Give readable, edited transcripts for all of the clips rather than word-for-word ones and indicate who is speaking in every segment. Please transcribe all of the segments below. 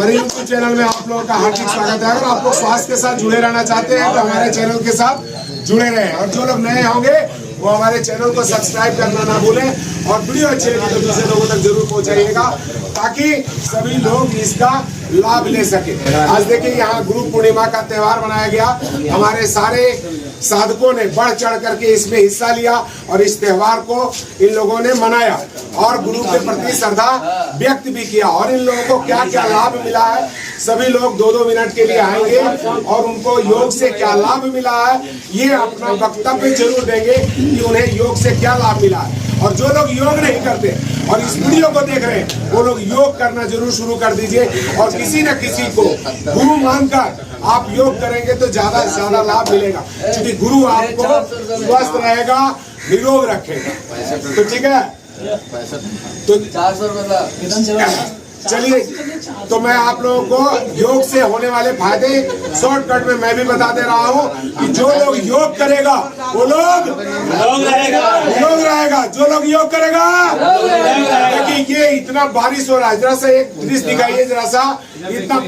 Speaker 1: हमारे YouTube channel में आप लोगों का हार्दिक स्वागत है। अगर आप लोग स्वास्थ्य के साथ जुड़े रहना चाहते हैं तो हमारे चैनल के साथ जुड़े रहें, और जो लोग नए होंगे वो हमारे चैनल को सब्सक्राइब करना ना भूलें, और वीडियो अच्छी लगी तो दूसरे लोगों तक जरूर पहुंचाइएगा ताकि सभी लोग इसका लाभ ले सके। आज देखिए यहाँ गुरु पूर्णिमा का त्यौहार मनाया गया, हमारे सारे साधकों ने बढ़ चढ़ करके इसमें हिस्सा लिया और इस त्यौहार को इन लोगों ने मनाया और गुरु के प्रति श्रद्धा व्यक्त भी किया। और इन लोगों को क्या क्या लाभ मिला है, सभी लोग 2-2 मिनट के लिए आएंगे और उनको योग से क्या लाभ मिला है ये अपना वक्तव्य जरूर देंगे कि उन्हें योग से क्या लाभ मिला है। और जो लोग योग नहीं करते और इस वीडियो को देख रहे हैं वो लोग योग करना जरूर शुरू कर दीजिए, और किसी न किसी को गुरु मानकर आप योग करेंगे तो ज्यादा से ज्यादा लाभ मिलेगा, क्योंकि गुरु आपको स्वस्थ रहेगा, निरोग रखेगा। तो ठीक है, तो 400 रुपए चलिए, तो मैं आप लोगों को योग से होने वाले फायदे शॉर्टकट में मैं भी बता दे रहा हूँ कि जो लोग योग करेगा वो लोग रहेगा, जो लोग योग करेगा। देखिए ये इतना बारिश हो रहा है, जरा सा एक दृश्य दिखाइए, जरा सा इतना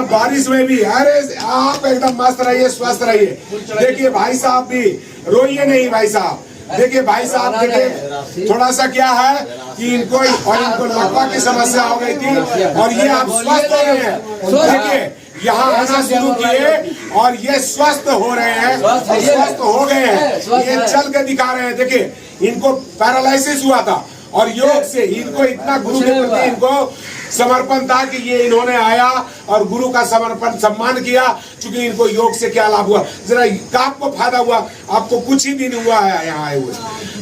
Speaker 1: बारिश में भी अरे आप एकदम मस्त रहिए, स्वस्थ रहिए। देखिए भाई साहब भी रोइए नहीं, भाई साहब देखिए, भाई साहब देखिए थोड़ा सा क्या है कि इनको लकवा की समस्या हो गई थी और ये आप स्वस्थ हो रहे हैं। देखिए यहाँ आना शुरू किए और ये स्वस्थ हो रहे हैं, स्वस्थ हो गए हैं, ये चल के दिखा रहे हैं। देखिए इनको पैरालिसिस हुआ था और योग से इनको इतना गुरु के प्रति इनको समर्पण था कि ये इन्होंने आया और गुरु का समर्पण सम्मान किया, क्योंकि इनको योग से क्या लाभ हुआ, जरा आपको फायदा हुआ। आपको कुछ ही दिन हुआ है यहाँ आए हुए,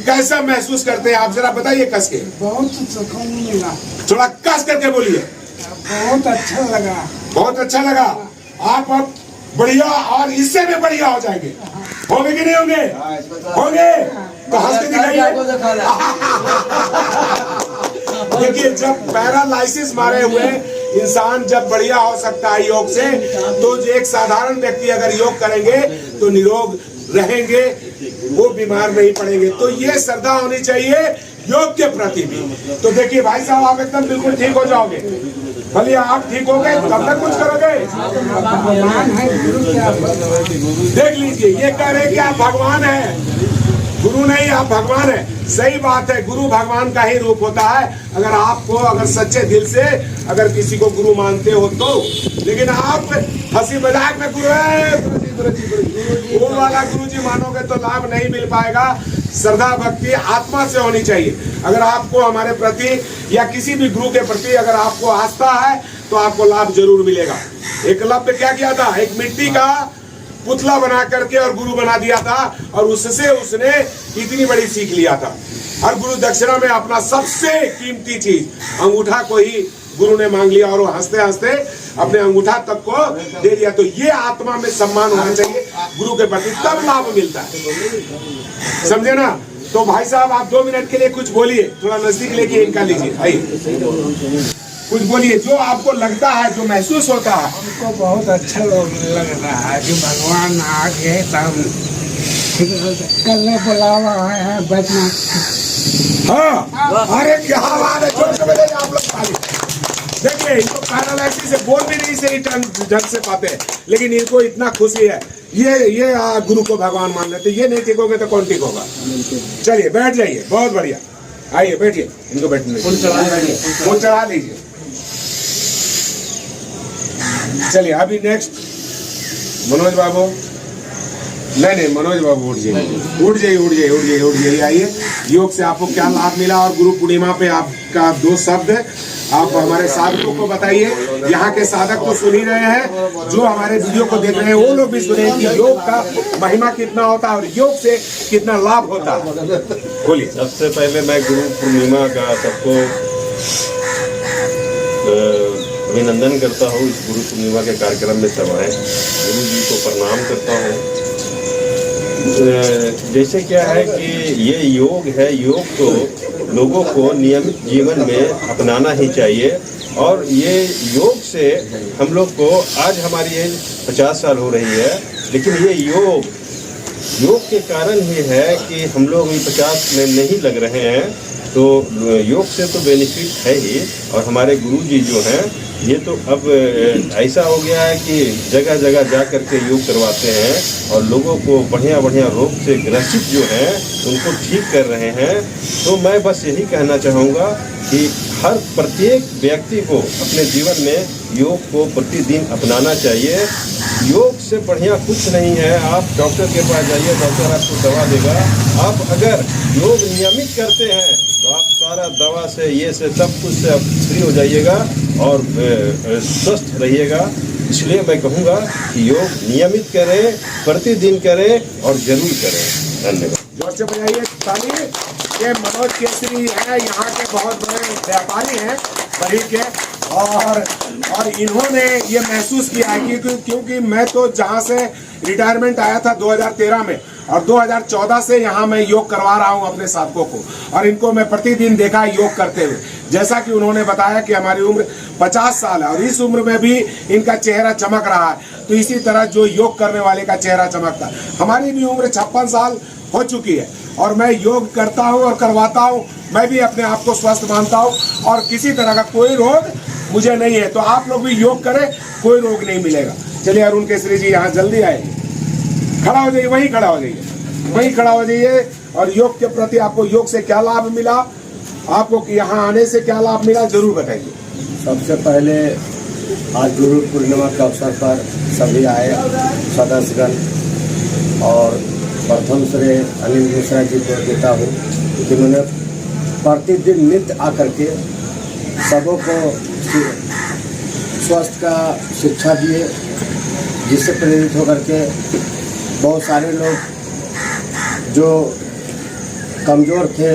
Speaker 1: कैसा महसूस करते हैं आप, जरा बताइए कस के।
Speaker 2: बहुत सुकून मिला,
Speaker 1: थोड़ा कस करके बोलिए।
Speaker 2: बहुत अच्छा लगा,
Speaker 1: बहुत अच्छा लगा। आप अब बढ़िया और इससे भी बढ़िया हो जाएंगे, होंगे कि नहीं होंगे? होंगे तो हंस के दिखाइए। देखिए जब पैरालाइसिस मारे हुए इंसान जब बढ़िया हो सकता है योग से, तो एक साधारण व्यक्ति अगर योग करेंगे तो निरोग रहेंगे, वो बीमार नहीं पड़ेंगे। तो ये श्रद्धा होनी चाहिए योग के प्रति भी। तो देखिए भाई साहब आप एकदम बिल्कुल ठीक हो जाओगे, भले आप ठीक हो गए तब तक कुछ करोगे। देख लीजिए ये कह रहे कि आप भगवान हैं, गुरु नहीं आप भगवान है। सही बात है, गुरु भगवान का ही रूप होता है। अगर आपको अगर सच्चे दिल से अगर किसी को गुरु मानते हो तो, लेकिन आप हंसी मजाक में गुरु है वो वाला गुरु जी मानोगे तो लाभ नहीं मिल पाएगा। श्रद्धा भक्ति आत्मा से होनी चाहिए। अगर आपको हमारे प्रति या किसी भी गुरु के प्रति अगर आपको आस्था है तो आपको लाभ जरूर मिलेगा। एकलव्य क्या किया था, एक मिट्टी का पुतला बना करके और गुरु बना दिया था, और उससे उसने इतनी बड़ी सीख लिया था। और गुरु दक्षिणा में अपना सबसे कीमती चीज अंगूठा को ही गुरु ने मांग लिया, और वो हंसते हंसते अपने अंगूठा तक को दे दिया। तो ये आत्मा में सम्मान होना चाहिए गुरु के प्रति, तब लाभ मिलता है, समझे ना। तो भाई साहब आप 2 मिनट के लिए कुछ बोलिए, थोड़ा नजदीक लेके इनका लीजिए, आइए कुछ बोलिए जो आपको लगता है, जो महसूस होता है।
Speaker 2: हमको बहुत अच्छा लग रहा है कि भगवान आ गए, तब कल बुलावा है बचना।
Speaker 1: हाँ अरे क्या बात है, जोर से बोलिए आप लोग खाली। देखिए इनको पैरालाइसिस से बोल भी नहीं सही ढंग से पाते हैं, लेकिन इनको इतना खुशी है। ये गुरु को भगवान मान लेते, ये नहीं ठीक होगे तो कौन ठीक होगा। चलिए बैठ जाइए, बहुत बढ़िया, आइए बैठिए, इनको बैठने फोन चढ़ा लीजिए। चलिए अभी नेक्स्ट मनोज बाबू, नहीं मनोज बाबू उठ जाइए, आइए। योग से आपको क्या लाभ मिला और गुरु पूर्णिमा पे आपका 2 शब्द आप हमारे साधकों को बताइए। यहाँ के साधक तो सुन ही रहे हैं, जो हमारे वीडियो को देख रहे हैं वो लोग भी सुने कि योग का महिमा कितना होता है और योग से कितना लाभ होता है। बोलिए।
Speaker 3: सबसे पहले मैं गुरु पूर्णिमा का सबको अभिनंदन करता हूँ। इस गुरु पूर्णिमा के कार्यक्रम में सब आए, गुरु जी को प्रणाम करता हूँ। जैसे क्या है कि ये योग है, योग तो लोगों को नियमित जीवन में अपनाना ही चाहिए। और ये योग से हम लोग को, आज हमारी एज 50 साल हो रही है, लेकिन ये योग के कारण ही है कि हम लोग 50 में नहीं लग रहे हैं। तो योग से तो बेनिफिट है ही, और हमारे गुरुजी जो हैं ये तो अब ऐसा हो गया है कि जगह जगह जा कर के योग करवाते हैं और लोगों को बढ़िया बढ़िया रोग से ग्रसित जो हैं उनको ठीक कर रहे हैं। तो मैं बस यही कहना चाहूँगा कि हर प्रत्येक व्यक्ति को अपने जीवन में योग को प्रतिदिन अपनाना चाहिए। योग से बढ़िया कुछ नहीं है। आप डॉक्टर के पास जाइए, डॉक्टर आपको दवा देगा। आप अगर योग नियमित करते हैं तो आप सारा दवा से, ये से, सब कुछ से आप फ्री हो जाइएगा और स्वस्थ रहिएगा। इसलिए मैं कहूँगा कि योग नियमित करें, प्रतिदिन करें और जरूर करें। धन्यवाद।
Speaker 1: जोर से बजाइए ताली। ये मनोज केसरी है, यहाँ के बहुत बड़े व्यापारी हैं बड़ी के, और इन्होंने ये महसूस किया है कि क्योंकि मैं तो जहाँ से रिटायरमेंट आया था 2013 में, और 2014 से यहाँ मैं योग करवा रहा हूँ अपने साधकों को, और इनको मैं प्रतिदिन देखा योग करते हुए। जैसा कि उन्होंने बताया कि हमारी उम्र 50 साल है और इस उम्र में भी इनका चेहरा चमक रहा है, तो इसी तरह जो योग करने वाले का चेहरा चमकता है। हमारी भी उम्र 56 साल हो चुकी है और मैं योग करता हूँ और करवाता हूँ। मैं भी अपने आप को स्वस्थ मानता हूँ और किसी तरह का कोई रोग मुझे नहीं है। तो आप लोग भी योग करें, कोई रोग नहीं मिलेगा। चलिए अरुण केसरी जी यहाँ जल्दी आए, खड़ा हो जाइए, वहीं खड़ा हो जाइए, वहीं खड़ा हो जाइए। और योग के प्रति आपको योग से क्या लाभ मिला, आपको यहाँ आने से क्या लाभ मिला, जरूर बताइए।
Speaker 4: सबसे पहले आज गुरु पूर्णिमा के अवसर पर सभी आए सदस्यगण, और प्रथम श्रेय अनिल मिश्रा जी को देता हूँ, जिन्होंने प्रतिदिन नित्य आकर के सबों को स्वास्थ्य का शिक्षा दिए, जिससे प्रेरित होकर के बहुत सारे लोग जो कमज़ोर थे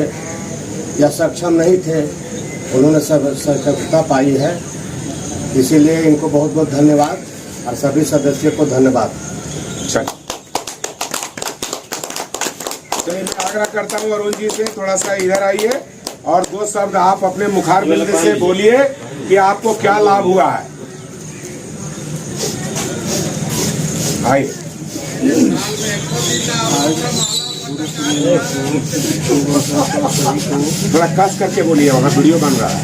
Speaker 4: या सक्षम नहीं थे, उन्होंने सब सशक्तता पाई है। इसीलिए इनको बहुत बहुत धन्यवाद और सभी सदस्यों को धन्यवाद।
Speaker 1: तो मैं आग्रह करता हूँ अरुण जी से, थोड़ा सा इधर आइए और 2 शब्द आप अपने मुखारबिंद से बोलिए कि आपको क्या लाभ हुआ है। आइए। थोड़ा कस करके बोलिए, वहाँ वीडियो बन रहा है।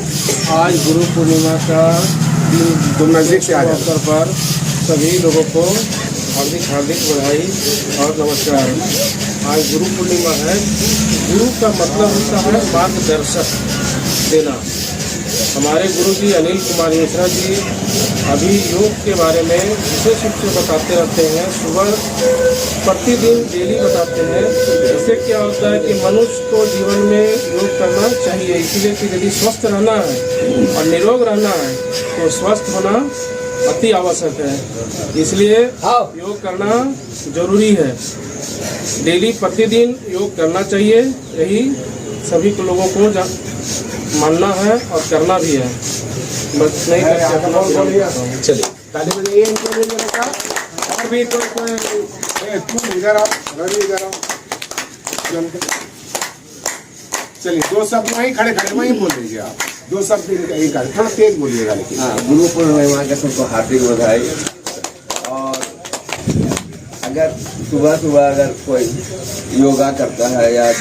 Speaker 5: आज गुरु पूर्णिमा का
Speaker 1: तुम नजदीक से आ जाओ।
Speaker 5: अवसर पर सभी लोगों को हार्दिक हार्दिक बधाई और नमस्कार। आज गुरु पूर्णिमा है। गुरु का मतलब होता है मार्गदर्शक देना। हमारे गुरु जी अनिल कुमार मिश्रा जी अभी योग के बारे में विशेष रूप से बताते रहते हैं। सुबह प्रतिदिन डेली बताते हैं। इससे क्या होता है कि मनुष्य को जीवन में योग करना चाहिए, इसीलिए कि यदि स्वस्थ रहना है और निरोग रहना है तो स्वस्थ होना अति आवश्यक है। इसलिए योग करना जरूरी है। डेली प्रतिदिन योग करना चाहिए, यही सभी को लोगों को मानना है और करना भी है। बस नहीं करके अपना
Speaker 1: चलिए ताली बजाइए इनके लिए जरा। और भी कोई तुम इधर आओ, रवि इधर आओ। चलिए 2 शब्द वहीं खड़े खड़े वहीं बोल दीजिए आप। 2 शब्द थोड़ा तेज बोलिएगा लेकिन।
Speaker 4: हाँ, गुरु पूर्णिमा के सबको हार्दिक बधाई। और अगर सुबह सुबह अगर कोई योगा करता है या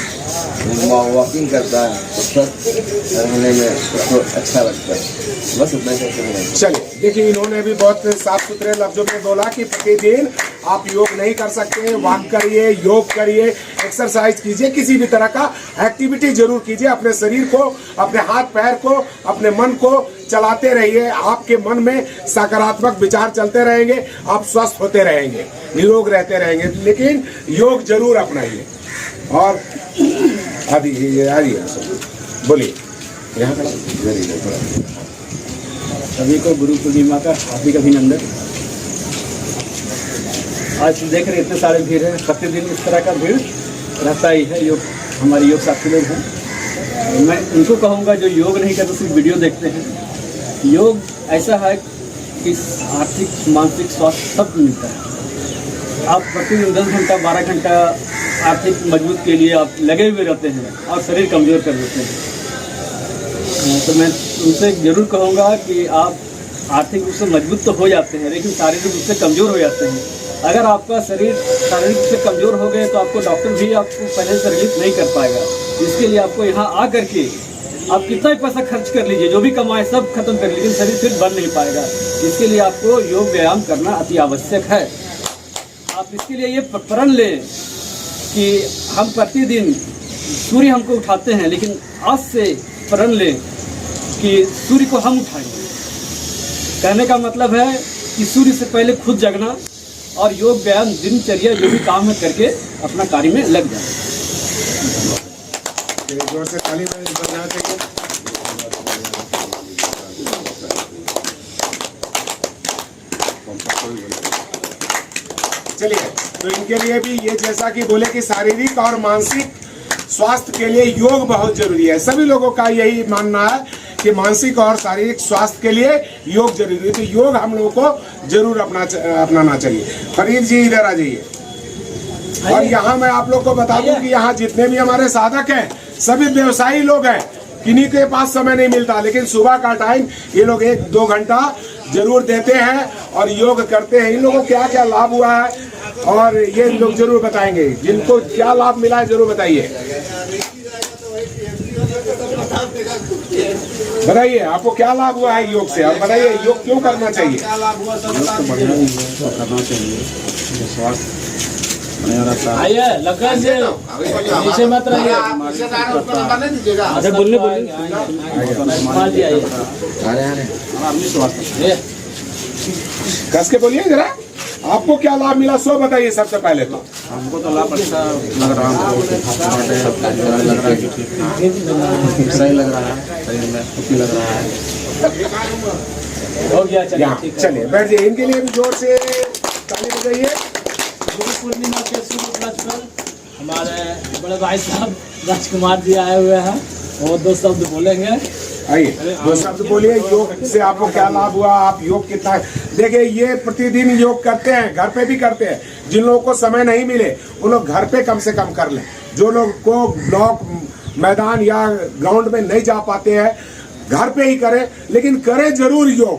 Speaker 4: वॉकिंग करता है तो स्वस्थ रहने में उसको अच्छा लगता है। बस उतना ही।
Speaker 1: चलिए देखिए, इन्होंने भी बहुत साफ सुथरे लफ्जों में बोला कि प्रतिदिन आप योग नहीं कर सकते, वॉक करिए, योग करिए, एक्सरसाइज कीजिए, किसी भी तरह का एक्टिविटी जरूर कीजिए। अपने शरीर को, अपने हाथ पैर को, अपने मन को चलाते रहिए। आपके मन में सकारात्मक विचार चलते रहेंगे, आप स्वस्थ होते रहेंगे, निरोग रहते रहेंगे। लेकिन योग जरूर अपनाइए। और बोलिए यहाँ
Speaker 6: सभी को गुरु पूर्णिमा का हार्दिक अभिनंदन। आज देख रहे इतने सारे भीड़ है, प्रतिदिन इस तरह का भीड़ रहता ही है। योग हमारे योग साथी लोग हैं। मैं उनको कहूँगा जो योग नहीं करते सिर्फ वीडियो देखते हैं। योग ऐसा है कि आर्थिक मानसिक स्वास्थ्य सब मिलता है। आप प्रतिदिन 10 घंटा 12 घंटा आर्थिक मजबूत के लिए आप लगे हुए रहते हैं और शरीर कमज़ोर कर देते हैं। तो मैं उनसे ज़रूर कहूँगा कि आप आर्थिक रूप से मजबूत तो हो जाते हैं, लेकिन शारीरिक रूप से कमज़ोर हो जाते हैं। अगर आपका शरीर शारीरिक से कमज़ोर हो गए तो आपको डॉक्टर भी आपको पहले से रिलीफ नहीं कर पाएगा। इसके लिए आपको यहाँ आ करके आप कितना भी पैसा खर्च कर लीजिए, जो भी कमाए सब खत्म कर लीजिए, शरीर फिर बन नहीं पाएगा। इसके लिए आपको योग व्यायाम करना अति आवश्यक है। आप इसके लिए ये प्रण लें कि हम प्रतिदिन सूर्य हमको उठाते हैं, लेकिन आज से प्रण लें कि सूर्य को हम उठाएंगे। कहने का मतलब है कि सूर्य से पहले खुद जगना और योग व्यायाम दिनचर्या जो भी काम है करके अपना कार्य में लग जाए।
Speaker 1: जोर से ताली बजाना चाहिए। चलिए, तो इनके लिए भी ये जैसा कि बोले कि शारीरिक और मानसिक स्वास्थ्य के लिए योग बहुत जरूरी है। सभी लोगों का यही मानना है कि मानसिक और शारीरिक स्वास्थ्य के लिए योग जरूरी है। तो योग हम लोगों को जरूर अपनाना चाहिए। फरीद जी इधर आ जाइए। और यहाँ मैं आप लोग को बता दूं कि यहाँ जितने भी हमारे साधक हैं सभी व्यवसायी लोग हैं। किन्हीं के पास समय नहीं मिलता, लेकिन सुबह का टाइम ये लोग 1-2 घंटा जरूर देते हैं और योग करते हैं। इन लोगों को क्या क्या लाभ हुआ है और ये लोग जरूर बताएंगे। जिनको क्या लाभ मिला है जरूर बताइए। बताइए आपको क्या लाभ हुआ है योग से, और बताइए योग क्यों करना चाहिए।
Speaker 6: आइए लखन जी, नीचे मत रहिए। अच्छा बोलने
Speaker 1: कस के बोलिए जरा, आपको क्या लाभ मिला सो बताइए सबसे पहले। तो
Speaker 5: हमको तो लाभ अच्छा लग रहा है, सही लग रहा है, शरीर में खुशी लग रहा है।
Speaker 6: हो गया, चलिए
Speaker 1: यहाँ चलिए बैठ जाइए। इनके लिए भी जोर से ताली बजाइए।
Speaker 6: गुरु पूर्णिमा के शुभ उपलक्ष्य पर हमारे बड़े भाई साहब राजकुमार जी आए हुए हैं, वो 2 शब्द बोलेंगे।
Speaker 1: आइए 2 शब्द बोलिए। योग से आपको क्या लाभ हुआ, आप योग कितना। देखिए ये प्रतिदिन योग करते हैं, घर पे भी करते हैं। जिन लोगों को समय नहीं मिले वो लोग घर पे कम से कम कर लें। जो लोग को ब्लॉक मैदान या ग्राउंड में नहीं जा पाते हैं घर पे ही करें, लेकिन करें जरूर योग।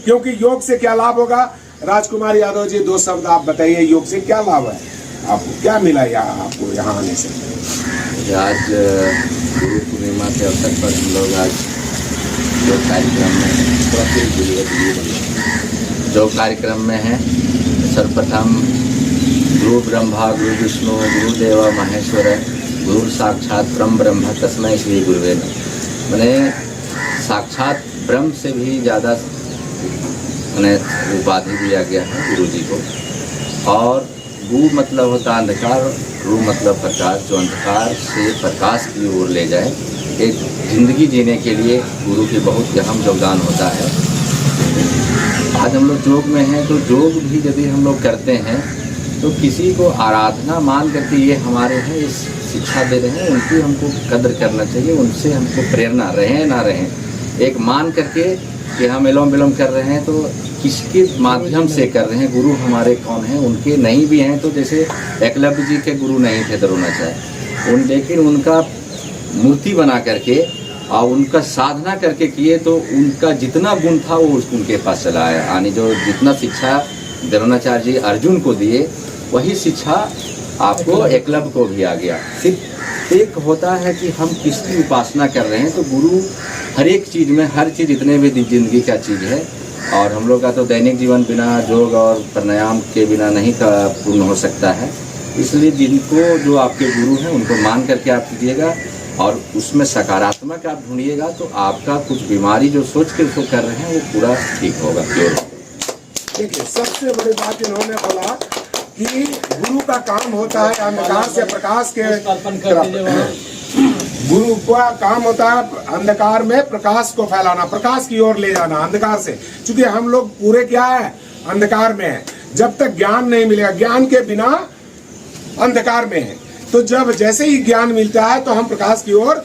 Speaker 1: क्योंकि योग से क्या लाभ होगा। राजकुमार यादव जी 2 शब्द आप बताइए, योग से क्या लाभ है, आपको क्या मिला आपको यहाँ आने से।
Speaker 7: आज गुरु पूर्णिमा के अवसर पर हम लोग आज जो कार्यक्रम में जो कार्यक्रम में है, सर्वप्रथम गुरु ब्रह्मा गुरु विष्णु गुरुदेव महेश्वर गुरु साक्षात ब्रह्म ब्रह्म तस्मै श्री गुरुवे नमः। मैंने साक्षात ब्रह्म से भी ज़्यादा मैंने उपाधि दिया गया है गुरु जी को। और गु मतलब होता अंधकार, रू मतलब प्रकाश, जो अंधकार से प्रकाश की ओर ले जाए। एक जिंदगी जीने के लिए गुरु की बहुत अहम योगदान होता है। आज हम लोग योग में हैं, तो योग भी यदि हम लोग करते हैं तो किसी को आराधना मान करके ये हमारे हैं इस शिक्षा दे रहे हैं, उनकी हमको कद्र करना चाहिए, उनसे हमको प्रेरणा रहें ना रहें। एक मान करके कि हम एलोम विलोम कर रहे हैं तो किसके माध्यम से कर रहे हैं, गुरु हमारे कौन हैं, उनके नहीं भी हैं। तो जैसे एकलव्य जी के गुरु नहीं थे द्रोणाचार्य, लेकिन उनका मूर्ति बना करके और उनका साधना करके किए, तो उनका जितना गुण था वो उनके पास चला आया। यानी जो जितना शिक्षा द्रोणाचार्य जी अर्जुन को दिए वही शिक्षा आपको एकलव्य को भी आ गया। सिर्फ एक होता है कि हम किसकी उपासना कर रहे हैं। तो गुरु हर एक चीज़ में, हर चीज़ इतने भी जिंदगी का चीज़ है। और हम लोग का तो दैनिक जीवन बिना योग और प्राणायाम के बिना नहीं पूर्ण हो सकता है। इसलिए जिनको जो आपके गुरु हैं उनको मान करके आप कीजिएगा और उसमें सकारात्मक आप ढूंढिएगा, तो आपका कुछ बीमारी जो सोच के उसको कर रहे हैं वो पूरा ठीक होगा।
Speaker 1: देखिए सबसे बड़ी बात इन्होंने बोला कि गुरु का काम होता है अंधकार से प्रकाश के गुरु का काम होता है अंधकार में प्रकाश को फैलाना, प्रकाश की ओर ले जाना अंधकार से। क्योंकि हम लोग पूरे क्या है अंधकार में है। जब तक ज्ञान नहीं मिलेगा, ज्ञान के बिना अंधकार में है। तो जब जैसे ही ज्ञान मिलता है तो हम प्रकाश की ओर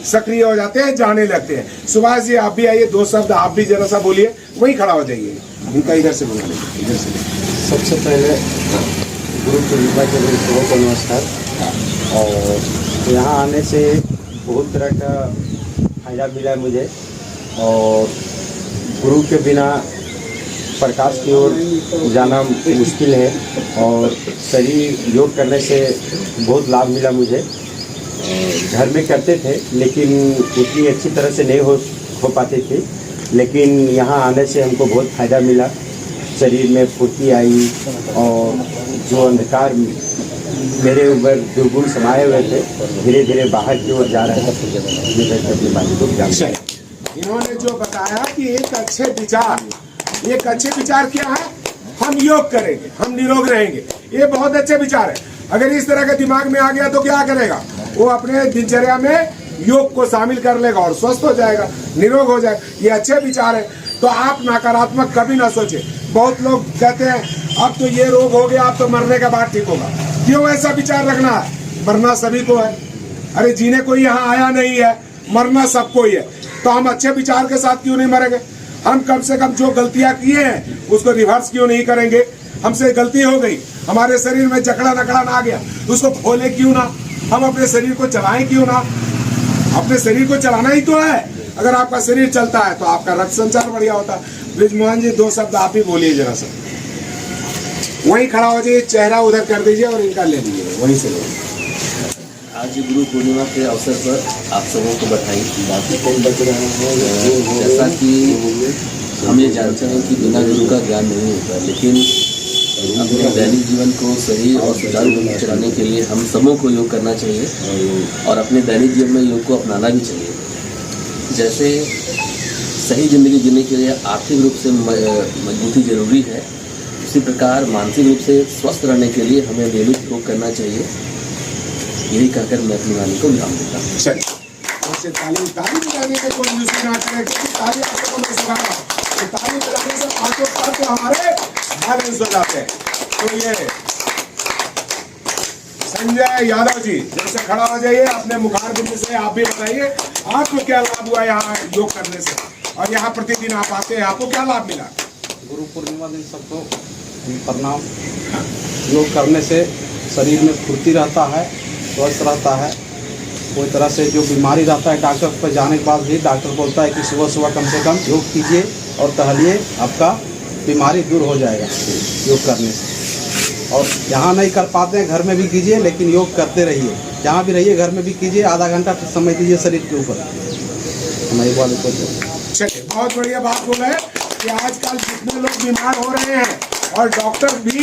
Speaker 1: सक्रिय हो जाते हैं, जाने लगते हैं। सुभाष जी आप भी आइए, 2 शब्द आप भी जरा सा बोलिए, वही खड़ा हो जाइए। इनका इधर से बोला, इधर से।
Speaker 4: सबसे पहले गुरु पूर्णिमा के लिए सबको नमस्कार। और यहाँ आने से बहुत तरह का फायदा मिला मुझे। और गुरु के बिना
Speaker 8: प्रकाश की ओर जाना मुश्किल है और शरीर योग करने से बहुत लाभ मिला मुझे। घर में करते थे लेकिन उतनी अच्छी तरह से नहीं हो पाती थी, लेकिन यहाँ आने से हमको बहुत फ़ायदा मिला। शरीर में फुर्ती आई और जो अंधकार मेरे ऊपर दुर्गुण समाये हुए थे धीरे धीरे बाहर की ओर जा रहे हैं।
Speaker 1: इन्होंने जो बताया कि एक अच्छे विचार क्या है, हम योग करेंगे, हम निरोग रहेंगे, ये बहुत अच्छे विचार है। अगर इस तरह के दिमाग में आ गया तो क्या करेगा, वो अपने दिनचर्या में योग को शामिल कर लेगा और स्वस्थ हो जाएगा, निरोग हो जाएगा। ये अच्छे विचार है, तो आप नकारात्मक कभी ना सोचे। बहुत लोग कहते हैं अब तो ये रोग हो गया, अब तो मरने के बाद ठीक होगा। क्यों ऐसा विचार रखना है? मरना सभी को है। अरे जीने कोई यहाँ आया नहीं है, मरना सबको ही है। तो हम अच्छे विचार के साथ क्यों नहीं मरेंगे? हम कम से कम जो गलतियां किए हैं उसको रिवर्स क्यों नहीं करेंगे? हमसे गलती हो गई, हमारे शरीर में जकड़ा नकड़ा ना आ गया, उसको खोले क्यों ना? हम अपने शरीर को चलाएं क्यों ना? अपने शरीर को चलाना ही तो है। अगर आपका शरीर चलता है तो आपका रक्त संचार बढ़िया होता है। ब्रिजमोहन जी 2 शब्द आप ही बोलिए जरा सा। वहीं खड़ा हो जाइए, चेहरा उधर कर दीजिए और इनका ले लीजिए, वहीं से लो।
Speaker 9: आज गुरु पूर्णिमा के अवसर पर आप सबों को बधाई। जैसा कि हम ये जानते हैं कि बिना गुरु का ज्ञान नहीं होता, लेकिन अपने दैनिक जीवन को सही और सुचारू रूप से चलाने के लिए हम सबों को योग करना चाहिए और अपने दैनिक जीवन में योग को अपनाना भी चाहिए। जैसे सही ज़िंदगी जीने के लिए आर्थिक रूप से मजबूती जरूरी है, उसी प्रकार मानसिक रूप से स्वस्थ रहने के लिए हमें नियमित योग करना चाहिए। यही कहकर मैं अपनी वाणी को विराम देता हूँ।
Speaker 1: चलिए ताली बजाने से कोई दूसरी ना करे, क्योंकि ताली आपको मैं सिखा रहा हूँ। ताली बजाने से पांचों पर तो हमारे बैलेंस हो जाते हैं। तो ये संजय यादव जी जैसे खड़ा हो जाइए, अपने मुखारबिंद से आप भी बताइए आपको क्या लाभ हुआ यहाँ योग करने से, और यहाँ प्रतिदिन आप आते हैं, आपको क्या लाभ मिला?
Speaker 5: गुरु पूर्णिमा दिन सबको प्रणाम। योग करने से शरीर में फुर्ती रहता है, स्वस्थ रहता है। कोई तरह से जो बीमारी रहता है, डॉक्टर पर जाने के बाद भी डॉक्टर बोलता है कि सुबह सुबह कम से कम योग कीजिए और टहलिए, आपका बीमारी दूर हो जाएगा योग करने से। और यहाँ नहीं कर पाते हैं घर में भी कीजिए, लेकिन योग करते रहिए। जहाँ भी रहिए घर में भी कीजिए, आधा घंटा समय दीजिए शरीर के ऊपर। हमारी बात को
Speaker 1: चलिए, बहुत बढ़िया बात बोला है कि आजकल जितने लोग बीमार हो रहे हैं और डॉक्टर भी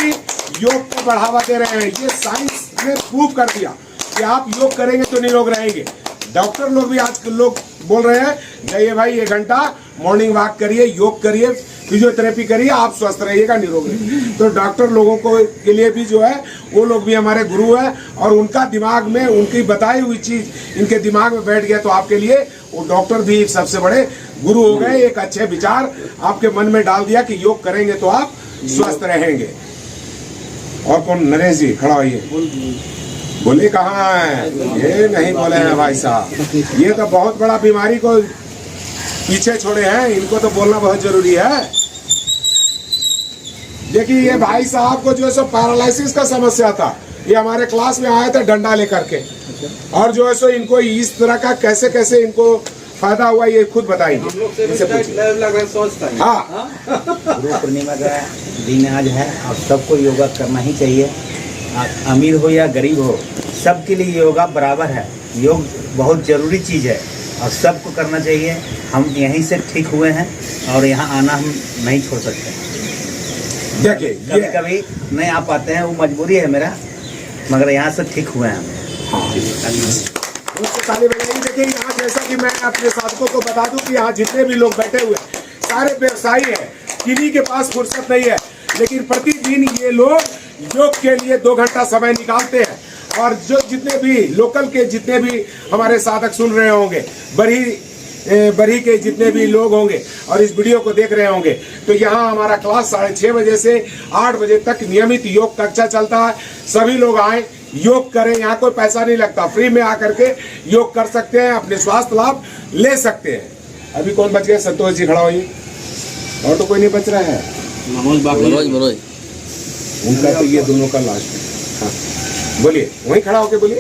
Speaker 1: योग को बढ़ावा दे रहे हैं। ये साइंस ने प्रूव कर दिया कि आप योग करेंगे तो निरोग रहेंगे। डॉक्टर लोग भी आजकल लोग बोल रहे हैं जाइए भाई 1 घंटा मॉर्निंग वॉक करिए, योग करिए, फिजियोथेरेपी करिए, आप स्वस्थ रहिएगा, निरोग रहिए। तो डॉक्टर लोगों को के लिए भी जो है वो लोग भी हमारे गुरु है, और उनका दिमाग में उनकी बताई हुई चीज इनके दिमाग में बैठ गया, तो आपके लिए वो डॉक्टर भी एक सबसे बड़े गुरु हो गए। एक अच्छे विचार आपके मन में डाल दिया कि योग करेंगे तो आप स्वस्थ रहेंगे। और कौन? नरेश जी खड़ा होइए। बोले कहाँ है? ये नहीं बोले हैं भाई साहब, ये तो बहुत बड़ा बीमारी को पीछे छोड़े हैं, इनको तो बोलना बहुत जरूरी है। देखिए ये भाई साहब को जो है सो पैरालिसिस का समस्या था, ये हमारे क्लास में आए थे डंडा लेकर के, और जो है सो इनको इस तरह का कैसे कैसे इनको फायदा हुआ ये खुद बताएंगे। हाँ,
Speaker 10: गुरु पूर्णिमा का दिन आज है, आप सबको योगा करना ही चाहिए। आप अमीर हो या गरीब हो, सबके लिए योगा बराबर है। योग बहुत ज़रूरी चीज़ है और सबको करना चाहिए। हम यहीं से ठीक हुए हैं और यहाँ आना हम नहीं छोड़ सकते।
Speaker 1: देखिए
Speaker 10: कभी कभी नहीं आ पाते हैं, वो मजबूरी है मेरा, मगर यहाँ से ठीक हुए हैं हम।
Speaker 1: ताली बजाइए। देखिए यहाँ जैसा कि मैं अपने साथियों को बता दूं कि यहाँ जितने भी लोग बैठे हुए हैं सारे व्यवसायी हैं, किन्हीं के पास फुर्सत नहीं है, लेकिन प्रतिदिन ये लोग योग के लिए 2 घंटा समय निकालते हैं। और जो जितने भी लोकल के जितने भी हमारे साधक सुन रहे होंगे, बरी के जितने भी लोग होंगे और इस वीडियो को देख रहे होंगे, तो यहाँ हमारा क्लास 6:30 बजे से 8 बजे तक नियमित योग कक्षा चलता है। सभी लोग आए, योग करें, यहाँ कोई पैसा नहीं लगता, फ्री में आकर के योग कर सकते हैं, अपने स्वास्थ्य लाभ ले सकते हैं। अभी कौन बच गया? संतोष जी खड़ा होइए। और तो कोई नहीं बच रहा है?
Speaker 9: मनोज
Speaker 1: उनका तो ये दोनों का लास्ट है। हाँ बोलिए, वहीं खड़ा होके बोलिए।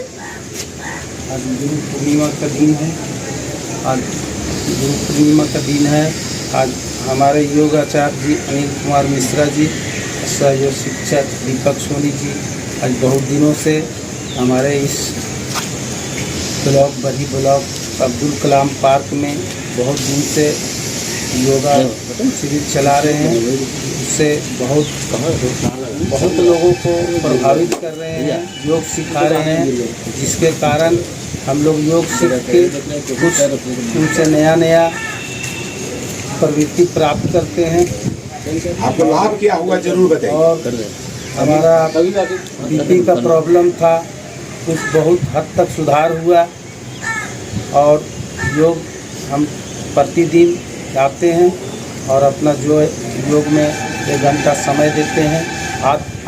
Speaker 5: आज गुरु पूर्णिमा का दिन है। आज गुरु पूर्णिमा का दिन है। आज हमारे योग आचार्य जी अनिल कुमार मिश्रा जी, सहयोग शिक्षक दीपक सोनी जी आज बहुत दिनों से हमारे इस ब्लॉक बधी ब्लॉक अब्दुल कलाम पार्क में बहुत दिन से योगा शिविर चला रहे हैं। उससे बहुत लोगों को प्रभावित कर रहे हैं, योग सिखा रहे हैं, जिसके कारण हम लोग योग सीख के कुछ उनसे नया नया प्रवृत्ति प्राप्त करते हैं।
Speaker 1: आपको लाभ क्या हुआ जरूर बताइए।
Speaker 5: और हमारा बीपी का प्रॉब्लम था, कुछ बहुत हद तक सुधार हुआ और योग हम प्रतिदिन आते हैं और अपना जो योग में 1 घंटा समय देते हैं।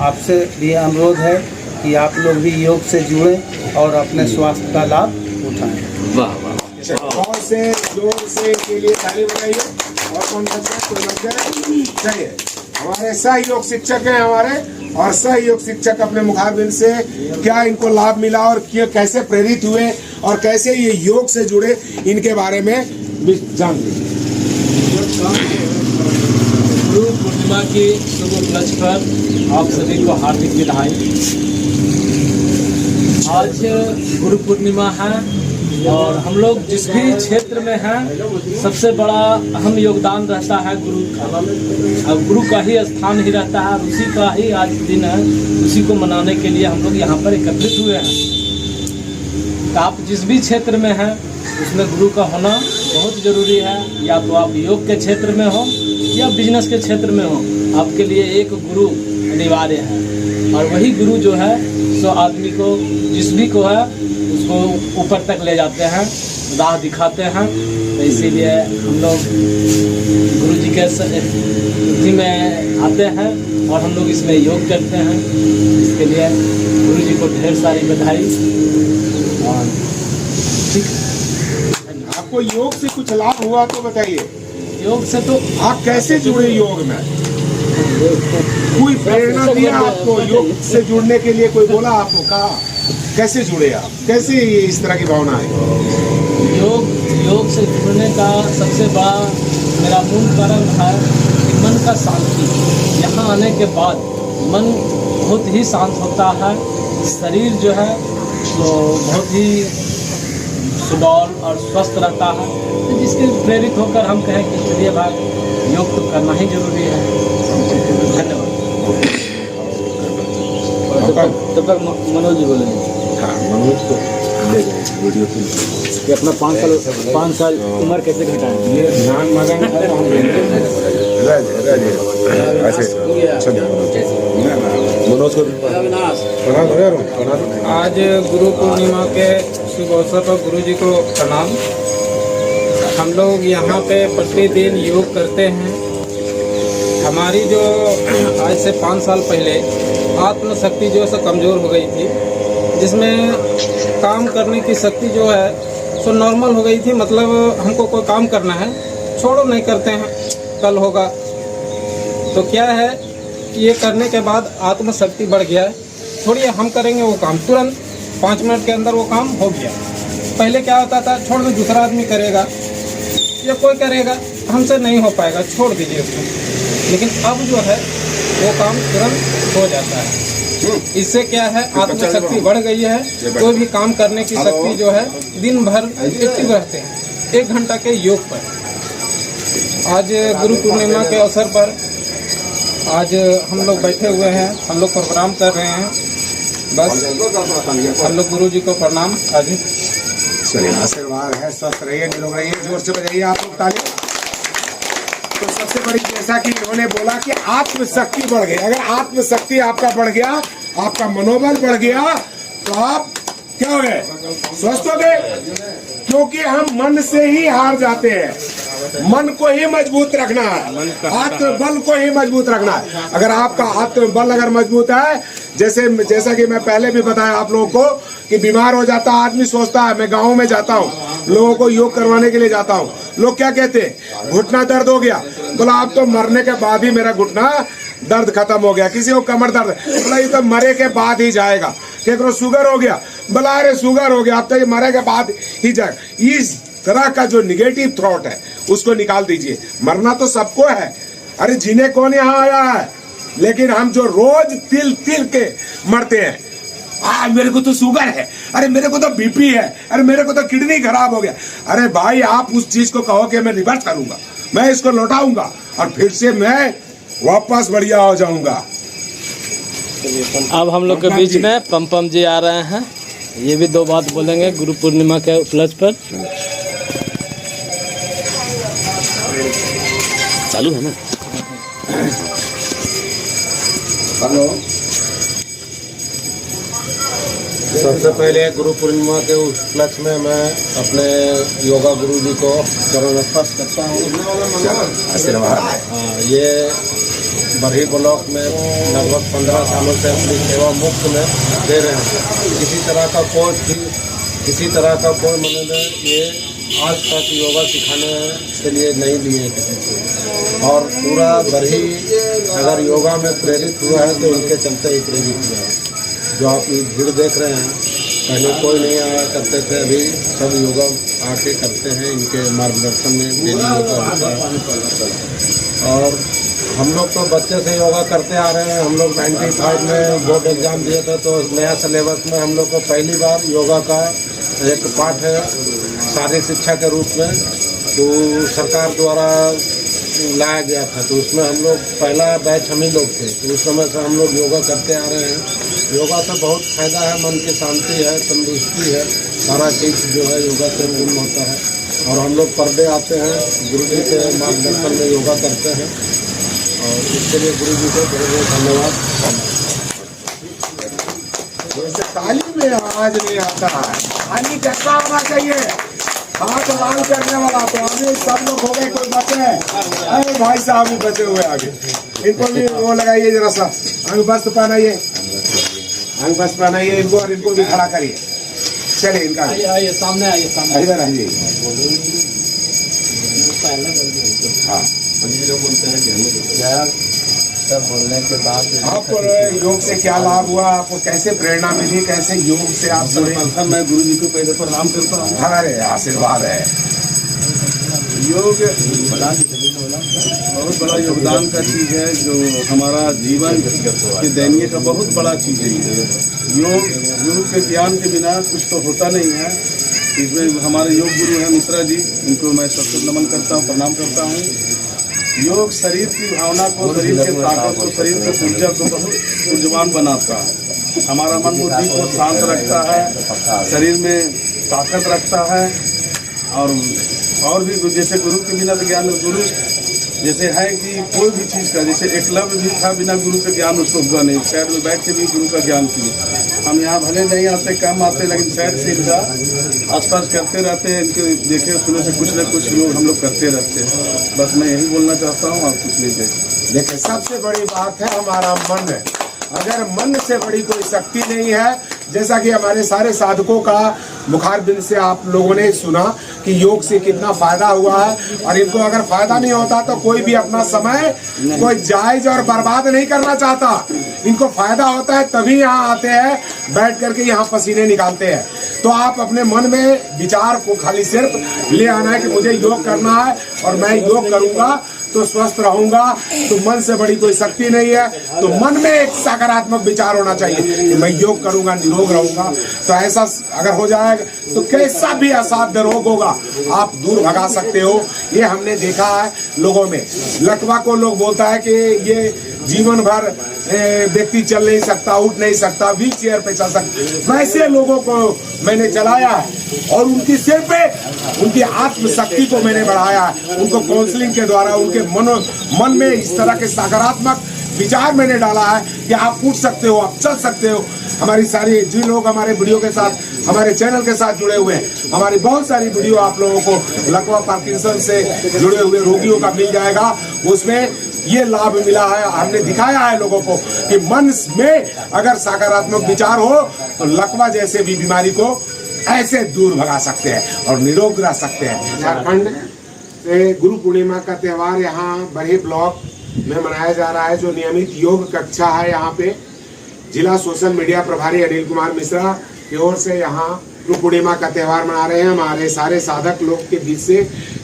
Speaker 5: आपसे भी अनुरोध है कि आप लोग भी योग से जुड़ें और अपने स्वास्थ्य का लाभ उठाएं।
Speaker 9: वाह वाह।
Speaker 1: और से जोर से के लिए ताली बजाइए। और कौन चाहिए? हमारे सहयोग शिक्षक हैं हमारे, और सहयोग शिक्षक अपने मुखाबिल से क्या इनको लाभ मिला और कैसे प्रेरित हुए और कैसे ये योग से जुड़े, इनके बारे में जान लीजिए।
Speaker 11: गुरु पूर्णिमा की शुभ उपलक्ष्य पर आप सभी को हार्दिक बधाई। आज गुरु पूर्णिमा है और हम लोग जिस भी क्षेत्र में हैं सबसे बड़ा अहम योगदान रहता है गुरु का। अब गुरु का ही स्थान ही रहता है, उसी का ही आज दिन है, उसी को मनाने के लिए हम लोग यहाँ पर एकत्रित हुए हैं। तो आप जिस भी क्षेत्र में हैं उसमें गुरु का होना बहुत ज़रूरी है। या तो आप योग के क्षेत्र में हो या बिजनेस के क्षेत्र में हो, आपके लिए एक गुरु अनिवार्य है। और वही गुरु जो है सो आदमी को, जिस भी को है उसको ऊपर तक ले जाते हैं, राह दिखाते हैं। तो इसीलिए हम लोग गुरु जी के स्थिति में आते हैं और हम लोग इसमें योग करते हैं। इसके लिए गुरु जी को ढेर सारी बधाई। और ठीक,
Speaker 1: आपको योग से कुछ लाभ हुआ तो बताइए।
Speaker 11: योग से तो
Speaker 1: आप कैसे जुड़े योग में? कोई प्रेरणा दिया आपको योग से जुड़ने के लिए? कोई बोला आपको? कहा कैसे जुड़े आप? कैसे इस तरह की भावना है?
Speaker 11: योग से जुड़ने का सबसे बड़ा मेरा मूल कारण है कि मन का शांति। यहाँ आने के बाद मन बहुत ही शांत होता है, शरीर जो है तो बहुत ही सुडौल और स्वस्थ रहता है। तो जिसके प्रेरित होकर हम कहें कि चलिए भाई योग तो करना ही जरूरी है। धन्यवाद।
Speaker 9: तब तक मनोज जी बोलेंगे।
Speaker 1: हाँ, मनोज को ले गए वीडियो फिल्म
Speaker 6: कि अपना 5 साल उम्र कैसे घटाएं।
Speaker 1: ये ध्यान मगन है। मनोज को
Speaker 5: आज गुरु पूर्णिमा के शुभ अवसर पर गुरु जी को प्रणाम। हम लोग यहाँ पे प्रतिदिन योग करते हैं। हमारी जो आज से 5 साल पहले आत्मशक्ति जो है कमज़ोर हो गई थी, जिसमें काम करने की शक्ति जो है सो नॉर्मल हो गई थी। मतलब हमको कोई काम करना है, छोड़ो नहीं करते हैं, कल होगा। तो क्या है, ये करने के बाद आत्मशक्ति बढ़ गया है। छोड़िए, हम करेंगे वो काम, तुरंत 5 मिनट के अंदर वो काम हो गया। पहले क्या होता था, छोड़ दो दूसरा आदमी करेगा या कोई करेगा, हमसे नहीं हो पाएगा, छोड़ दीजिए उसको। लेकिन अब जो है वो काम तुरंत हो जाता है। इससे क्या है, आत्मशक्ति बढ़ गई है। कोई भी काम करने की शक्ति जो है, दिन भर एक्टिव रहते हैं 1 घंटा के योग पर। आज गुरु पूर्णिमा के अवसर पर आज हम लोग बैठे हुए हैं, हम लोग प्रोग्राम कर रहे हैं। बस हम लोग गुरु जी को प्रणाम। आज
Speaker 1: चलिए, आशीर्वाद है, स्वस्थ रहिए, निरोग रहिए। जोर से बजाइए आप लोग ताली। तो सबसे बड़ी, जैसा कि इन्होंने बोला कि आत्मशक्ति बढ़ गई। अगर आत्मशक्ति आपका बढ़ गया, आपका मनोबल बढ़ गया, तो आप क्या हो गए? स्वस्थ हो गए। क्योंकि हम मन से ही हार जाते हैं। मन को ही मजबूत रखना है, आत्मबल को ही मजबूत रखना है। अगर आपका आत्मबल अगर मजबूत है, जैसा कि मैं पहले भी बताया आप लोगों को कि बीमार हो जाता आदमी, सोचता है, मैं गाँव में जाता हूँ, लोगों को योग करवाने के लिए जाता हूँ, लोग क्या कहते हैं, घुटना दर्द हो गया। बोला आप तो मरने के बाद ही मेरा घुटना दर्द खत्म हो गया। किसी को कमर दर्द, बोला ये तो मरे के बाद ही जाएगा। केकरो शुगर हो गया, बोला अरे शुगर हो गया, अब तो ये मरे के बाद ही जाएगा। इस तरह का जो निगेटिव थॉट है उसको निकाल दीजिए। मरना तो सबको है, अरे जीने कौन यहाँ आया है, लेकिन हम जो रोज तिल तिल के मरते हैं, मेरे को तो शुगर है, अरे मेरे को तो बीपी है, अरे मेरे को तो किडनी खराब हो गया। अरे भाई आप उस चीज को कहो कि मैं रिवर्स करूंगा, मैं इसको लौटाऊंगा और फिर से मैं वापस बढ़िया हो जाऊंगा।
Speaker 11: अब हम लोग के बीच में पम जी आ रहे हैं, ये भी 2 बात बोलेंगे गुरु पूर्णिमा के उपलक्ष्य पर। चालू है ना?
Speaker 5: हेलो, सबसे पहले गुरु पूर्णिमा के उपलक्ष्य में मैं अपने योगा गुरु जी को चरण स्पर्श करता हूँ। ये बरही ब्लॉक में लगभग 15 सालों से अपनी सेवा मुफ्त में दे रहे हैं। किसी तरह का कोई मनुष्य ये आज तक योगा सिखाने के लिए नहीं लिए किसी से, और पूरा बरही अगर योगा में प्रेरित हुआ है तो उनके चलते ही प्रेरित हुआ है। जो आप भीड़ देख रहे हैं, पहले कोई नहीं आया करते थे, अभी सब योगा आके करते हैं, इनके मार्गदर्शन में डेली योगा होता है। और हम लोग तो बच्चे से योगा करते आ रहे हैं। हम लोग 95 में बोर्ड एग्जाम दिए थे, तो नया सिलेबस में हम लोग को पहली बार योगा का एक पाठ है शारीरिक शिक्षा के रूप में, तो सरकार द्वारा लाया गया था। तो उसमें हम लोग पहला बैच हम ही लोग थे, तो उस समय से हम लोग योगा करते आ रहे हैं। योगा से बहुत फायदा है, मन की शांति है, तंदुरुस्ती है, सारा चीज़ जो है योगा से पूर्ण होता है। और हम लोग पर्दे आते हैं, गुरु जी के मार्गदर्शन में योगा करते हैं, और इसके लिए गुरु जी को बहुत बहुत धन्यवाद।
Speaker 1: जैसे ताली में आवाज नहीं आता है, ताली कैसा होना चाहिए, हाथ लाल करने वाला। तो अभी सब लोग हो गए, कोई बचे हैं? अरे भाई साहब भी बचे हुए आगे, इनको भी वो लगाइए जरा सा, अंग वस्त्र पहनाइए, अंग वस्त्र पहनाइए इनको, और इनको भी खड़ा करिए। चलिए इनका
Speaker 11: आइए सामने, आइए सामने,
Speaker 1: इधर आइए। हाँ,
Speaker 7: सब बोलने के बाद
Speaker 1: आपको योग से क्या लाभ हुआ, आपको कैसे प्रेरणा मिली, कैसे योग से आप जुड़े?
Speaker 5: मैं गुरु जी को पहले प्रणाम करता हूँ।
Speaker 1: हमारे आशीर्वाद है।
Speaker 5: योग बहुत बड़ा योगदान का चीज़ है, जो हमारा जीवन के दैनिक का बहुत बड़ा चीज़ है। योग गुरु के ज्ञान के बिना कुछ तो होता नहीं है। इसमें हमारे योग गुरु हैं मिश्रा जी, इनको मैं सबसे नमन करता हूँ, प्रणाम करता हूँ। योग शरीर की भावना को, शरीर के ताकत को, शरीर के ऊर्जा को बहुत ऊर्जवान बनाता है। हमारा मन बुद्धि को शांत रखता है, शरीर में ताकत रखता है। और भी जैसे गुरु के बिना तो ज्ञान, गुरु जैसे है कि कोई भी चीज़ का, जैसे एकलव्य भी था, बिना गुरु के ज्ञान उसको हुआ नहीं। साइड में बैठ के भी गुरु का ज्ञान किए। हम यहाँ भले नहीं आते, कम आते, लेकिन साइड से इनका आसपास करते रहते हैं, इनके देखे सुने से कुछ न कुछ योग हम लोग करते रहते हैं। बस मैं यही बोलना चाहता हूँ, आप कुछ नहीं
Speaker 1: देखिए सबसे बड़ी बात है हमारा मन है। अगर मन से बड़ी कोई शक्ति नहीं है, जैसा कि हमारे सारे साधकों का मुखारबिंद से आप लोगों ने सुना कि योग से कितना फायदा हुआ है, और इनको अगर फायदा नहीं होता तो कोई भी अपना समय कोई जायज और बर्बाद नहीं करना चाहता। इनको फायदा होता है तभी यहाँ आते हैं, बैठ करके यहाँ पसीने निकालते हैं। तो आप अपने मन में विचार को खाली सिर्फ ले आना है कि मुझे योग करना है और मैं योग करूंगा तो स्वस्थ रहूंगा। तो मन से बड़ी कोई शक्ति नहीं है। तो मन में एक सकारात्मक विचार होना चाहिए कि मैं योग करूंगा, निरोग रहूंगा। तो ऐसा अगर हो जाएगा तो कैसा भी असाध्य रोग होगा आप दूर भगा सकते हो। ये हमने देखा है लोगों में। लकवा को लोग बोलता है कि ये जीवन भर व्यक्ति चल नहीं सकता, उठ नहीं सकता, व्हील चेयर पे चल सकता, वैसे लोगों को मैंने चलाया है और उनकी सिर पे उनकी आत्मशक्ति को मैंने बढ़ाया है। उनको काउंसलिंग के द्वारा उनके मन में इस तरह के सकारात्मक विचार मैंने डाला है कि आप उठ सकते हो, आप चल सकते हो। हमारी सारी जो लोग हमारे वीडियो के साथ, हमारे चैनल के साथ जुड़े हुए हैं, हमारी बहुत सारी वीडियो आप लोगों को लकवा पार्किंसन से जुड़े हुए रोगियों का मिल जाएगा। उसमें ये लाभ मिला है, हमने दिखाया है लोगों को कि मन में अगर सकारात्मक विचार हो तो लकवा जैसे भी बीमारी को ऐसे दूर भगा सकते हैं और निरोग रह सकते हैं। झारखंड से गुरु पूर्णिमा का त्यौहार यहाँ बरही ब्लॉक में मनाया जा रहा है। जो नियमित योग कक्षा है यहाँ पे जिला सोशल मीडिया प्रभारी अनिल कुमार मिश्रा की ओर से यहाँ गुरु पूर्णिमा का त्यौहार मना रहे हैं। हमारे सारे साधक लोग के बीच से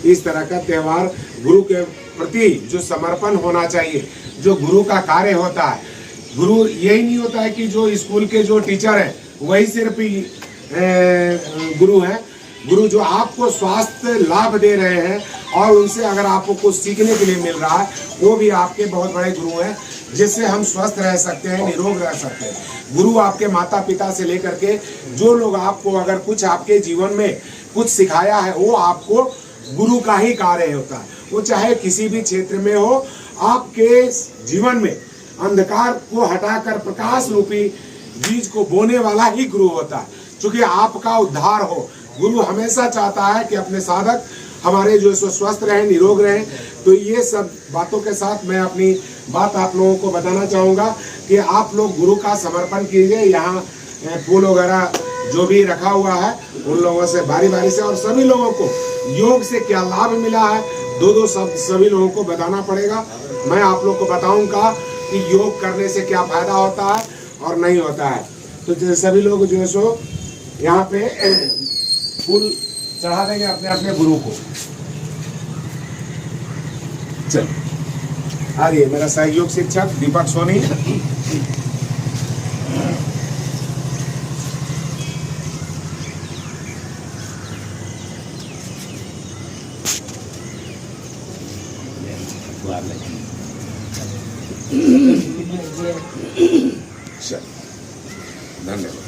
Speaker 1: इस तरह का त्यौहार गुरु के प्रति जो समर्पण होना चाहिए, जो गुरु का कार्य होता है, गुरु यही नहीं होता है कि जो स्कूल के जो टीचर हैं वही सिर्फ गुरु हैं। गुरु जो आपको स्वास्थ्य लाभ दे रहे हैं और उनसे अगर आपको कुछ सीखने के लिए मिल रहा है, वो भी आपके बहुत बड़े गुरु हैं, जिससे हम स्वस्थ रह सकते हैं, निरोग रह सकते हैं। गुरु आपके माता पिता से लेकर के जो लोग आपको अगर कुछ आपके जीवन में कुछ सिखाया है, वो आपको गुरु का ही कार्य होता है। वो चाहे किसी भी क्षेत्र में हो, आपके जीवन में अंधकार को हटाकर प्रकाश रूपी बीज को बोने वाला ही गुरु होता है। क्योंकि आपका उद्धार हो, गुरु हमेशा चाहता है कि अपने साधक हमारे जो स्वस्थ रहें, निरोग रहें। तो ये सब बातों के साथ मैं अपनी बात आप लोगों को बताना चाहूँगा कि आप लोग गुरु का समर्पण कीजिए। यहाँ फूल वगैरह जो भी रखा हुआ है, उन लोगों से बारी बारी से, और सभी लोगों को योग से क्या लाभ मिला है, दो शब्द सभी लोगों को बताना पड़ेगा। मैं आप लोग को बताऊंगा कि योग करने से क्या फायदा होता है और नहीं होता है। तो सभी लोग जो है सो यहाँ पे फूल चढ़ा देंगे अपने अपने गुरु को। चल आइए, मेरा सहयोग शिक्षक दीपक सोनी। धन्यवाद।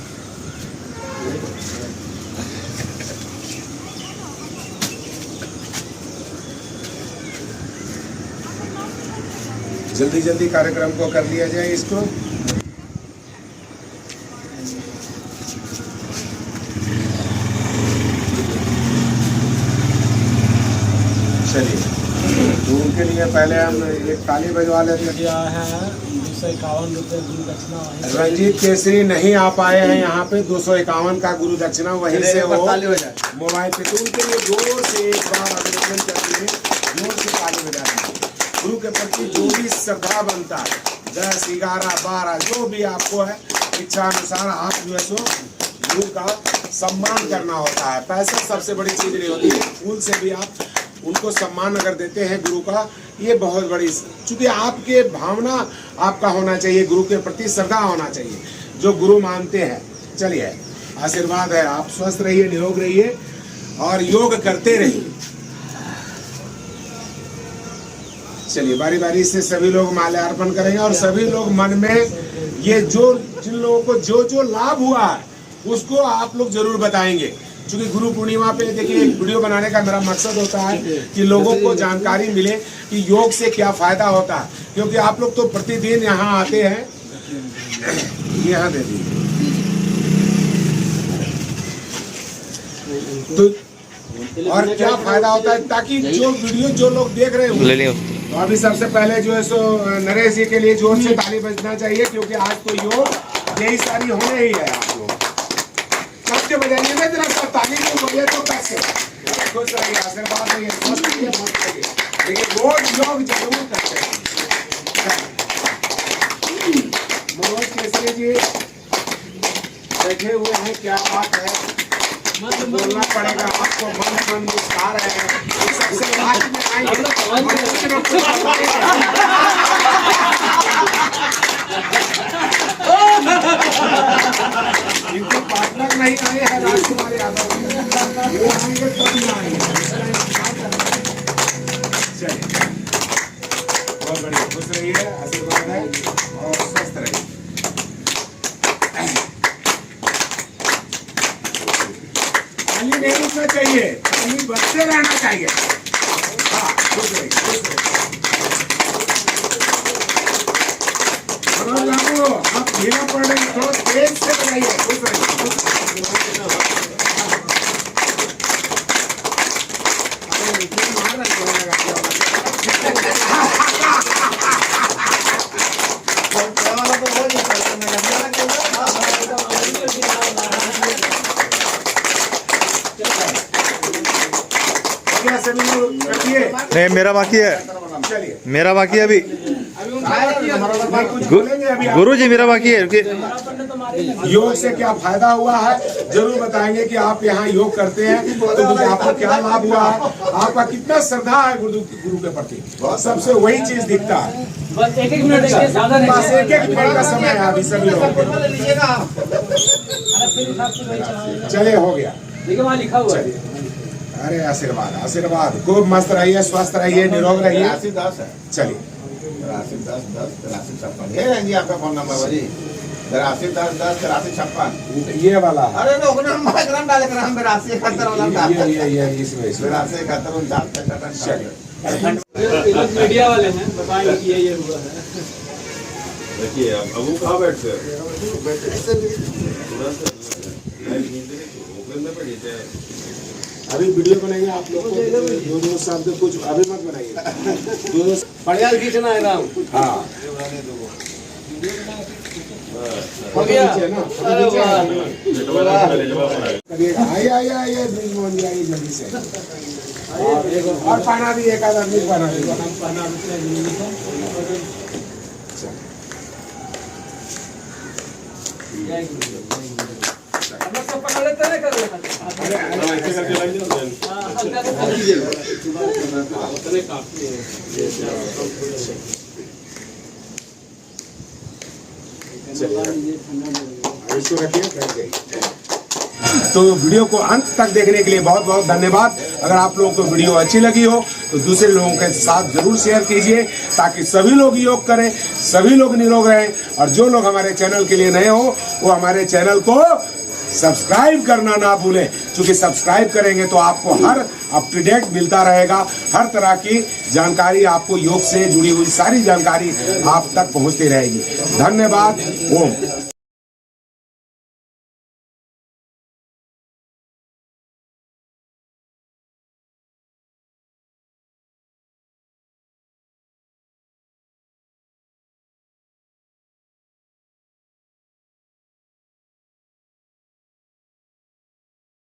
Speaker 1: जल्दी जल्दी कार्यक्रम को कर लिया जाए इसको। चलिए, तो उनके लिए पहले हम एक ताली बजवा लेते हैं।
Speaker 11: 251 रुपये गुरु दक्षिणा।
Speaker 1: रंजीत केसरी नहीं आ पाए हैं यहाँ पे, 251 का गुरु दक्षिणा वहीं से वो मोबाइल पे, तो उनके लिए जोर से एक बार अभिनंदन करते हैं, जोर से ताली बजाते हैं। गुरु के प्रति जो भी श्रद्धा बनता है, 10, 11, 12 जो भी आपको है इच्छा अनुसार, आप जो है सो गुरु का सम्मान करना होता है। पैसा सबसे बड़ी चीज नहीं होती है, फूल से भी आप उनको सम्मान अगर देते हैं गुरु का, ये बहुत बड़ी, चूंकि आपके भावना आपका होना चाहिए, गुरु के प्रति श्रद्धा होना चाहिए, जो गुरु मानते हैं। चलिए, आशीर्वाद है, आप स्वस्थ रहिए, निरोग रहिए और योग करते रहिए। चलिए, बारी बारी से सभी लोग माल्यार्पण करेंगे और सभी लोग मन में ये जो जिन लोगों को जो जो लाभ हुआ है उसको आप लोग जरूर बताएंगे। क्योंकि गुरु पूर्णिमा पे देखिए, एक वीडियो बनाने का मेरा मकसद होता है कि लोगों को जानकारी मिले कि योग से क्या फायदा होता है। क्योंकि आप लोग तो प्रतिदिन यहाँ आते हैं, यहाँ दे दीजिए, तो और क्या फायदा होता है, ताकि जो वीडियो जो लोग देख रहे हो, तो अभी सबसे पहले जो है सो नरेश जी के लिए जोर से ताली बजना चाहिए, क्योंकि आज तो योग यही सारी होने ही है। आप लोग सबके बजाइए ना जरा सा ताली को बजे तो कैसे खुश रहिए, आशीर्वाद रहिए, स्वस्थ रहिए, मस्त रहिए, लेकिन रोज योग जरूर करते हैं। मनोज केसरी जी बैठे हुए हैं, क्या बात है, बोलना पड़ेगा आपको, मन मुस्कुरा रहे हैं, सबसे लास्ट में आएंगे। इनके पार्टनर नहीं आए हैं, राजकुमार यादव, वो आएंगे तब ना आएंगे। चलिए, बहुत बढ़िया, खुश रहिए, आशीर्वाद है और स्वस्थ रहिए। ताली नहीं रुकना चाहिए, ताली बजते रहना चाहिए। हाँ, खुश रहिए, खुश रहिए। आप धीरे पड़ रहे हैं, थोड़ा तेज से बनाइए, खुश रहिए, खुश रहिए।
Speaker 12: नहीं, मेरा बाकी है, मेरा बाकी है अभी। गुरु जी मेरा बाकी है।
Speaker 1: योग से क्या फायदा हुआ है जरूर बताएंगे कि आप यहाँ योग करते हैं तो मुझे आपको क्या लाभ हुआ है, आपका कितना श्रद्धा है गुरु के प्रति, सबसे वही चीज दिखता है।
Speaker 11: बस एक मिनट देखिए, सावधान
Speaker 1: बस एक मिनट का समय है अभी सभी लोगों को। चलिए हो गया,
Speaker 11: देखिए वहाँ लिखा हुआ है।
Speaker 1: अरे आशीर्वाद आशीर्वाद, खूब मस्त रहिए, स्वस्थ रहिए, निरोग रहिए। चलिए
Speaker 13: आपका फोन नंबर जी 8310
Speaker 1: ये वाला,
Speaker 13: अरे लोग नाम डाले कर हम 8271
Speaker 1: ये इसमें
Speaker 13: 8271
Speaker 11: मीडिया वाले हैं, बताएंगे कि ये हुआ है।
Speaker 3: देखिए अब वो कहाँ बैठते हैं?
Speaker 1: अभी वीडियो बनाएंगे आप लोग को, दो शब्द कुछ अभी मत बनाइए, दो
Speaker 5: बढ़िया खींचना है राम।
Speaker 1: हाँ
Speaker 5: हो गया।
Speaker 1: अरे आइए आइए आइए मोहन जी, आइए जल्दी से। और पाना भी एक आध आदमी पाना भी इसको रखिए, बैठ गई। तो वीडियो को अंत तक देखने के लिए बहुत बहुत धन्यवाद। अगर आप लोगों को वीडियो अच्छी लगी हो तो दूसरे लोगों के साथ जरूर शेयर कीजिए ताकि सभी लोग योग करें, सभी लोग निरोग रहें। और जो लोग हमारे चैनल के लिए नए हो वो हमारे चैनल को सब्सक्राइब करना ना भूलें, क्योंकि सब्सक्राइब करेंगे तो आपको हर अप टू डेट मिलता रहेगा। हर तरह की जानकारी, आपको योग से जुड़ी हुई सारी जानकारी आप तक पहुंचती रहेगी। धन्यवाद। ओम।